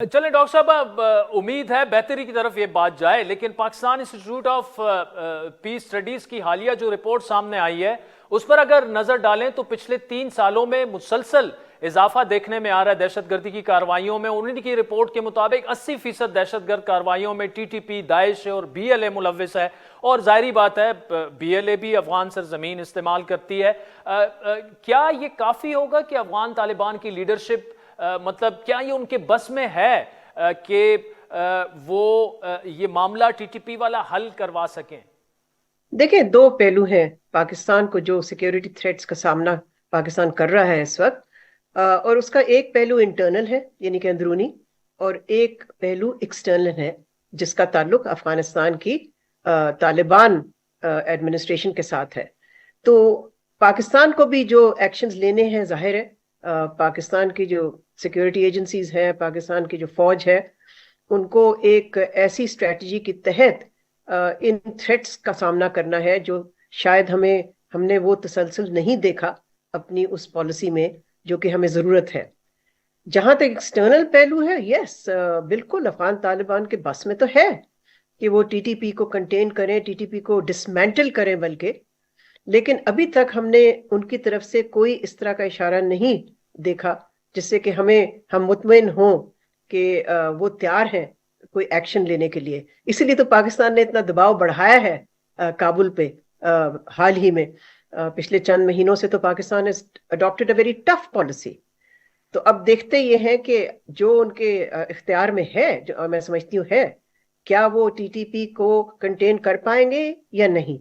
چلیں ڈاکٹر صاحب، اب امید ہے بہتری کی طرف یہ بات جائے، لیکن Pakistan institute of peace studies کی حالیہ جو رپورٹ سامنے آئی ہے اس پر اگر نظر ڈالیں تو پچھلے 3 سالوں میں مسلسل اضافہ دیکھنے میں آ رہا ہے دہشت گردی کی کارروائیوں میں۔ انہی کی رپورٹ کے مطابق 80% دہشت گرد کارروائیوں میں ٹی ٹی پی، داعش اور بی ایل اے ملوث ہے، اور ظاہری بات ہے بی ایل اے بھی افغان سرزمین استعمال کرتی ہے۔ کیا یہ کافی ہوگا کہ افغان طالبان کی لیڈرشپ مطلب کیا یہ ان کے بس میں ہے کہ وہ یہ معاملہ ٹی ٹی پی والا حل کروا سکیں؟ دیکھیں، 2 پہلو ہیں پاکستان کو، جو سیکیورٹی تھریٹس کا سامنا پاکستان کر رہا ہے اس وقت، اور اس کا ایک پہلو انٹرنل ہے یعنی کہ اندرونی، اور ایک پہلو ایکسٹرنل ہے جس کا تعلق افغانستان کی طالبان ایڈمنسٹریشن کے ساتھ ہے۔ تو پاکستان کو بھی جو ایکشنز لینے ہیں، ظاہر ہے پاکستان کی جو سیکیورٹی ایجنسیز ہیں، پاکستان کی جو فوج ہے، ان کو ایک ایسی اسٹریٹجی کے تحت ان تھریٹس کا سامنا کرنا ہے جو شاید ہم نے وہ تسلسل نہیں دیکھا اپنی اس پالیسی میں جو کہ ہمیں ضرورت ہے۔ جہاں تک ایکسٹرنل پہلو ہے، یس بالکل افغان طالبان کے بس میں تو ہے کہ وہ ٹی ٹی پی کو کنٹین کریں، ٹی ٹی پی کو ڈسمینٹل کریں، بلکہ لیکن ابھی تک ہم نے ان کی طرف سے کوئی اس طرح کا اشارہ نہیں دیکھا جس سے کہ ہم مطمئن ہوں کہ وہ تیار ہیں کوئی ایکشن لینے کے لیے۔ اسی لیے تو پاکستان نے اتنا دباؤ بڑھایا ہے کابل پہ حال ہی میں۔ پچھلے چند مہینوں سے تو پاکستان نے adapted a very tough policy. تو اب دیکھتے یہ ہیں کہ جو ان کے اختیار میں ہے، جو میں سمجھتی ہوں ہے، کیا وہ ٹی ٹی پی کو کنٹین کر پائیں گے یا نہیں۔